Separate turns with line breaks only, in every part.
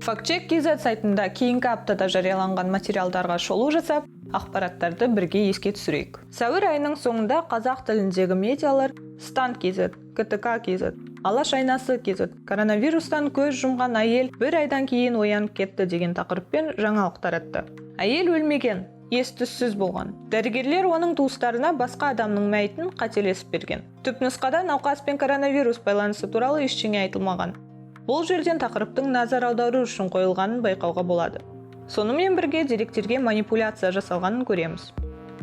Фактчек KZ сайтында кейінгі аптада жарияланған материалдарға шолу жасап, ақпараттарды бірге еске түсірейік. Сәуір айының соңында қазақ тіліндегі медиалар Стан KZ, КТК KZ, Алаш айнасы KZ, коронавирустан көз жұмған әйел бір айдан кейін оянып кетті деген тақырыппен жаңалық таратты. Әйел өлмеген, ес-түссіз болған. Дәрігерлер оның туыстарына басқа адамның мәйітін қателесіп берген. Түпнұсқада науқас пен коронавирус байланысы туралы ештеңе айтылмаған. Бұл жерден тақырыптың назар аудару үшін қойылғанын байқауға болады. Сонымен бірге деректерге манипуляция жасалғанын көреміз.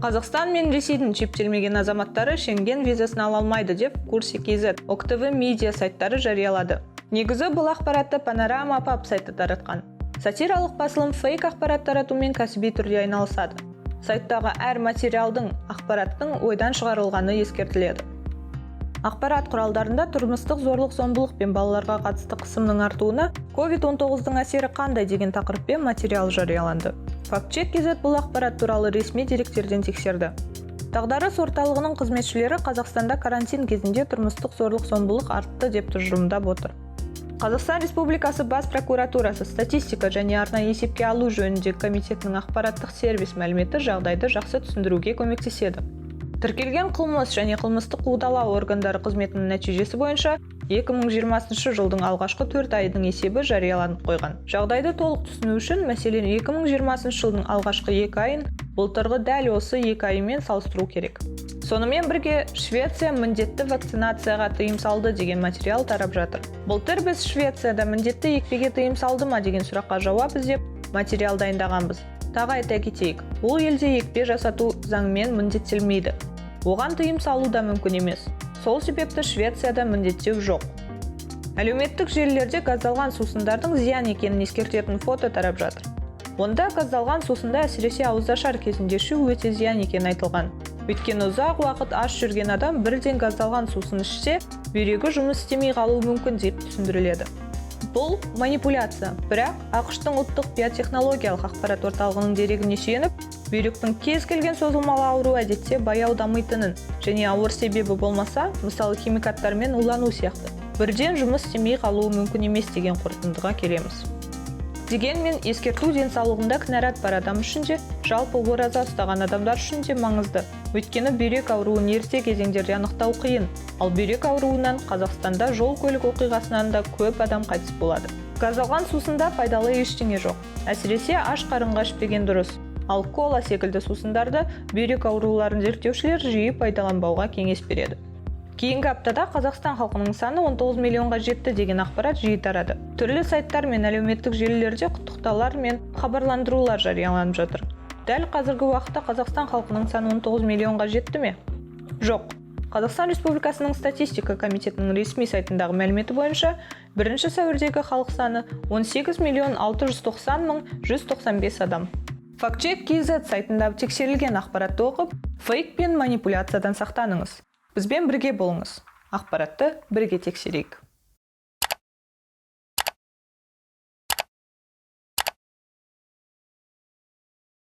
Қазақстан мен Ресейдің шектелмеген азаматтары Шенген визасын ала алмайды деп Курси KZ, ОКТВ медиа сайттары жариялады. Негізі бұл ақпаратты Панорама Паб сайты таратқан. Сатиралық басылым фейк ақпарат таратумен кәсіби түрде айналысады. Сайттағы әр материалдың, ақпараттың ойдан шығарылғаны ескертіледі. Ақпарат құралдарында тұрмыстық зорлық-зомбылық пен балаларға қатысты қысымның артуына COVID-19-дың әсері қандай деген тақырыппен материал жарияланды. Фактчек KZ бұл ақпарат туралы ресми деректерден тексерді. Дағдарыс орталығының қызметшілері Қазақстанда карантин кезінде тұрмыстық зорлық-зомбылық артты деп тұжырымдап отыр. Қазақстан Республикасы Бас прокуратурасы статистика және арнайы есепке алу жөніндегі комитетінің ақпараттық сервис мәліметі жағдайды жақсы түсіндіруге көмектеседі. Тіркелген қылмыс және қылмыстық қудалау органдары қызметінің нәтижесі бойынша 2020 жылдың алғашқы 4 айдың есебі жарияланып қойған. Жағдайды толық түсіну үшін, мәселен 2020 жылдың алғашқы 2 айын былтырғы дәл осы 2 айымен салыстыру керек. Сонымен бірге Швеция міндетті вакцинацияға тыйым салды деген материал тарап жатыр. Былтыр біз Швецияда міндетті екпеге тыйым салды ма деген сұраққа жауап іздеп материал дайындағанбыз. Тағы айта кетейік, бұл елде екпе жасату заңмен міндеттелмейді. Оған тыйым салу да мүмкін емес. Сол себепті Швецияда міндеттеу жоқ. Әлеуметтік желілерде газдалған сусындардың зиян екенін ескертетін фото тарап жатыр. Онда газдалған сусында әсіресе ауызашар кезінде ішу өте зиян екені айтылған. Өйткені ұзақ уақыт аш жүрген адам бірден газдалған сусын ішсе, бүйрегі жұмыс істемей қалуы мүмкін деп түсіндіріледі. Бұл манипуляция, бірақ ақш-тың ұлттық биотехнологиялық ақпарат орталығының дерегіне сүйеніп, бүйректің кез келген созылмалы ауру әдетте баяу дамитынын және ауыр себебі болмаса, мысалы химикаттармен улану сияқты, бірден жұмыс істемей қалуы мүмкін емес деген қорытындыға келеміз. Дегенмен ескерту денсаулығында кінәрат бар адам үшін де, жалпы ораза ұстаған адамдар үшін де маңызды. Өйткені бүйрек ауруын ерте кезеңдерде анықтау қиын, ал бүйрек ауруынан Қазақстанда жол көлік оқиғасынан да көп адам қайтыс болады. Газдалған сусында пайдалы ештеңе жоқ. Әсіресе аш қарынға ішпеген дұрыс. Ал кола секілді сусындарды бүйрек ауруларын зерттеушілер жиі пайдаланбауға кеңес береді. Кейінгі аптада Қазақстан халқының саны 19 миллионға жетті деген ақпарат жиі тарады. Түрлі сайттар мен әлеуметтік желілерде құттықтаулар мен хабарландырулар жарияланып жатыр. Дәл қазіргі уақытта Қазақстан халқының саны 19 миллионға жетті ме? Жоқ. Қазақстан Республикасының статистика комитетінің ресми сайтындағы мәліметі бойынша 1 сәуірдегі халық саны 18 миллион 690 мың 195 адам. Фактчек KZ сайтында тексерілген ақпаратты оқып, фейк пен манипуляциядан сақтаныңыз. Бізбен бірге болыңыз. Ақпаратты бірге тексерейік.